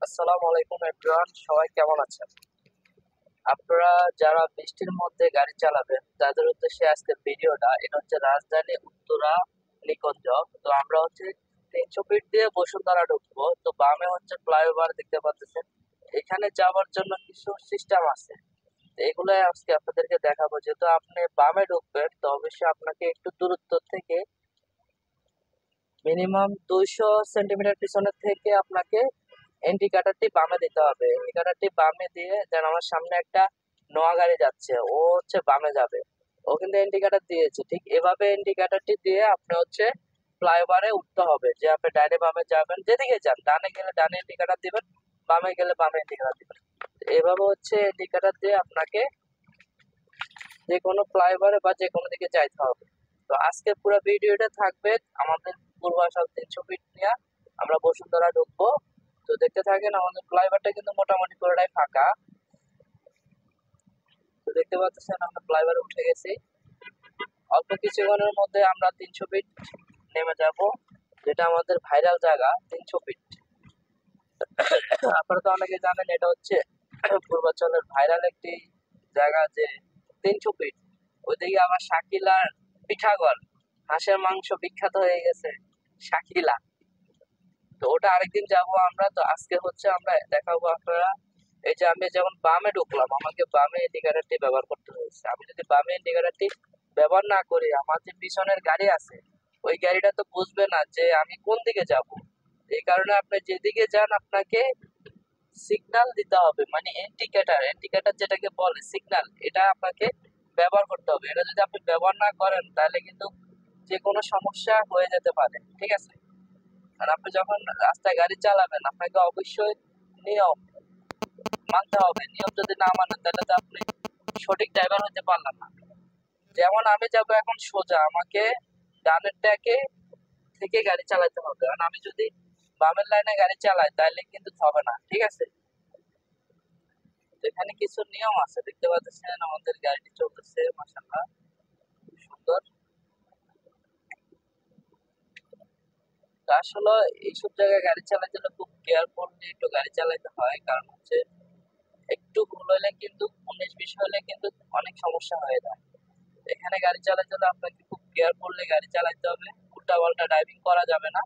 আসসালামু আলাইকুম এভরিওয়ান, সবাই কেমন আছেন? আপনারা যারা বৃষ্টির মধ্যে গাড়ি চালাবেন তাদের উদ্দেশ্যে আজকের ভিডিওটা। এটা হচ্ছে রাজধানী উত্তরা নিকুঞ্জ। তো আমরা হচ্ছে 300 ফিট দিয়ে বসুন্ধরা ঢুকবো। তো বামে হচ্ছে ফ্লাইওভার দেখতে পাচ্ছেন। এখানে যাওয়ার জন্য কিছু সিস্টেম আছে, তো এগুলো আজকে আপনাদেরকে দেখাবো। যেহেতু আপনি বামে ঢুকবেন তো অবশ্যই আপনাকে একটু দূরত্ব থেকে মিনিমাম 200 সেন্টিমিটার পিছনের থেকে আপনাকে ইন্ডিকেটরটি বামে দিতে হবে। ইন্ডিকেটরটি বামে দিয়ে দেন আমার সামনে একটা নোয়া গাড়ি যাচ্ছে, ও হচ্ছে বামে যাবে, ও কিন্তু ইন্ডিকেটর দিয়েছে। ঠিক এভাবে ইন্ডিকেটরটি দিয়ে আপনি হচ্ছে ফ্লাইওভারে উঠতে হবে। যে আপনি ডাইনে বামে যাবেন, যেদিকে যান, ডানে গেলে ডানে ইন্ডিকেটর দিবেন, বামে গেলে বামে ইন্ডিকেটর দিবেন। এভাবে হচ্ছে ইন্ডিকেটর দিয়ে আপনাকে যে কোনো ফ্লাইওভারে বা যে কোনো দিকে যাইতে হবে। তো আজকের পুরো ভিডিওটা থাকবে আমাদের পূর্বাচল 300 ফিট নিয়ে আমরা বসুন্ধরা ঢুকবো। তো দেখতে থাকেন, আমাদের ফ্লাইওভারটা কিন্তু মোটামুটি পুরোটাই ফাঁকা। তো দেখতে পাচ্ছেন আমরা ফ্লাইওভারে উঠে গেছি। অল্প কিছুক্ষণের মধ্যে আমরা 300 ফিট নেমে যাব, যেটা আমাদের ভাইরাল জায়গা 300 ফিট। আপনারা তো অনেকে জানেন এটা হচ্ছে পূর্বাচলের ভাইরাল একটি জায়গা, যে 300 ফিট। ওইদিকে আবার শাকিলার পিঠাগড়, হাঁসের মাংস বিখ্যাত হয়ে গেছে শাকিলা। তো ওটা আরেকদিন যাব আমরা। তো আজকে হচ্ছে আমরা দেখাবো আপনারা। এই যে আমি যেমন বামে ঢুকলাম, আমাকে বামে ইন্ডিকেটরটি ব্যবহার করতে হয়েছে। আমি যদি বামে ইন্ডিকেটরটি ব্যবহার না করি, আমার যে পিছনের গাড়ি আছে ওই গাড়িটা তো বুঝবে না যে আমি কোন দিকে যাব। এই কারণে আপনি যেদিকে যান আপনাকে সিগন্যাল দিতে হবে, মানে ইন্ডিকেটর, ইন্ডিকেটর যেটাকে বলে সিগন্যাল, এটা আপনাকে ব্যবহার করতে হবে। এটা যদি আপনি ব্যবহার না করেন তাহলে কিন্তু যে কোনো সমস্যা হয়ে যেতে পারে, ঠিক আছে? আর আপনি যখন রাস্তায় গাড়ি চালাবেন আপনাকে অবশ্যই নিয়ম মানতে হবে। নিয়ম যদি না মানেন তাহলে তো আপনি সঠিক ড্রাইভার হতে পারলেন না। যেমন আমি যাব এখন সোজা, আমাকে ডানের ট্যাকে থেকে গাড়ি চালাতে হবে। কারণ আমি যদি বামের লাইনে গাড়ি চালাই তাহলে কিন্তু হবে না, ঠিক আছে? তো এখানে কিছু নিয়ম আছে, দেখতে পাচ্ছেন আমাদের গাড়িটি চলতেছে মাশাআল্লাহ, খুব সুন্দর। তো আসলে এইসব জায়গায় গাড়ি চালাতে হলে খুব কেয়ারফুলি একটু গাড়ি চালাতে হয়। কারণ হচ্ছে একটু ভুল হলে কিন্তু 19-20 হলে কিন্তু অনেক সমস্যা হয়ে যায়। এখানে গাড়ি চালাতে হলে আপনাকে খুব কেয়ারফুলি গাড়ি চালাতে হবে, উল্টা পাল্টা ড্রাইভিং করা যাবে না।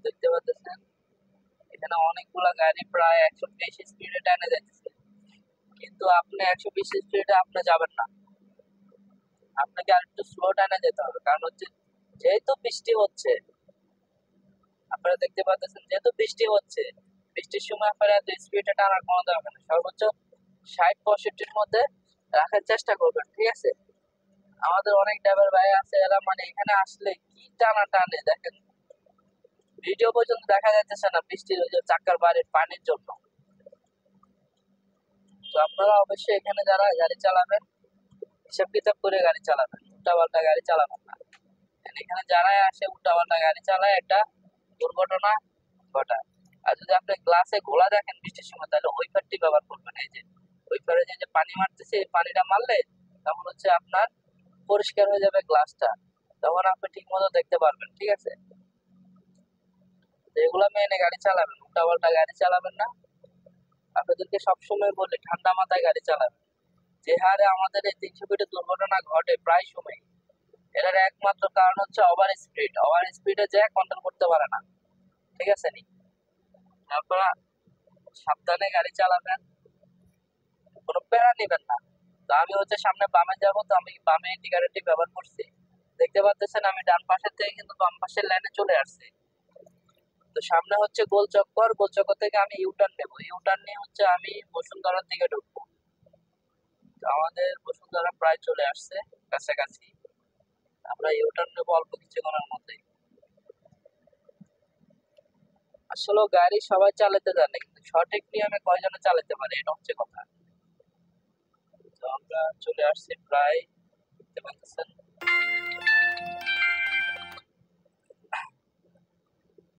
দেখতে পাচ্ছেন এখানে অনেকগুলা গাড়ি প্রায় 120 স্পিডে টানে যাচ্ছে, কিন্তু আপনি 120 স্পিডে আপনি যাবেন না, আপনাকে আর একটু স্লো টানে যেতে হবে। কারণ হচ্ছে যেহেতু বৃষ্টি হচ্ছে, আপনারা দেখতে পাচ্ছেন যেহেতু বৃষ্টি হচ্ছে, বৃষ্টির সময় আপনারা এত স্পিডে টানার কোনো দরকার নেই। সর্বোচ্চ 60-65-র মধ্যে রাখার চেষ্টা করবেন, ঠিক আছে? আমাদের অনেক ড্রাইভার ভাই আছে, এরা মানে এখানে আসলে কি টানা টানে দেখেন, ভিডিও পর্যন্ত দেখা যাচ্ছে না বৃষ্টির ওই যে চাকার বাড়ির পানির জন্য। তো আপনারা অবশ্যই এখানে যারা গাড়ি চালাবেন হিসাব কিতাব করে গাড়ি চালাবেন, উল্টাপাল্টা গাড়ি চালাবেন না। এখানে যারাই আসে উল্টাপাল্টা গাড়ি চালায় একটা দুর্ঘটনা ঘটায়। আর যদি আপনি গ্লাসে ঘোলা দেখেন বৃষ্টির সময়, তাহলে ওই পারটি ব্যবহার করবেন। এই যে ওই পারে যে পানি মারতেছে, এই পানিটা মারলে তখন হচ্ছে আপনার পরিষ্কার হয়ে যাবে গ্লাসটা, তখন আপনি ঠিক মতো দেখতে পারবেন, ঠিক আছে? তো এগুলো মেনে গাড়ি চালাবেন, উল্টাপাল্টা গাড়ি চালাবেন না। আপনাদেরকে সবসময় বলি ঠান্ডা মাথায় গাড়ি চালাবেন। যে হারে আমাদের এই 300 ফিটে দুর্ঘটনা ঘটে প্রায় সময়, এটার একমাত্র কারণ হচ্ছে ওভার স্পিড। ওভার স্পিডে যে কন্ট্রোল করতে পারে না, ঠিক আছে নি? আপনারা সাবধানে গাড়ি চালাবেন, কোনো প্যারা নেবেন না। তো আমি হচ্ছে সামনে বামে যাব, তো আমি বামে ইন্ডিকেটরটি ব্যবহার করছি। দেখতে পাচ্ছেন আমি ডান পাশের থেকে কিন্তু বাম পাশের লাইনে চলে আসছি। তো সামনে হচ্ছে গোল চক্কর, গোল চক্কর থেকে আমি ইউটার্ন নেবো, ইউটার্ন নিয়ে হচ্ছে আমি বসুন্ধরার দিকে ঢুকবো। তো আমাদের বসুন্ধরা প্রায় চলে আসছে কাছাকাছি, আমরা ইউটার্ন নেবো অল্প কিছুক্ষণের মধ্যেই। আসলে গাড়ি সবাই চালাতে জানে, কিন্তু সঠিক নিয়মে কয়জনে চালাতে পারে এটা হচ্ছে কথা। তো আমরা চলে আসছি প্রায়, দেখতে পাচ্ছেন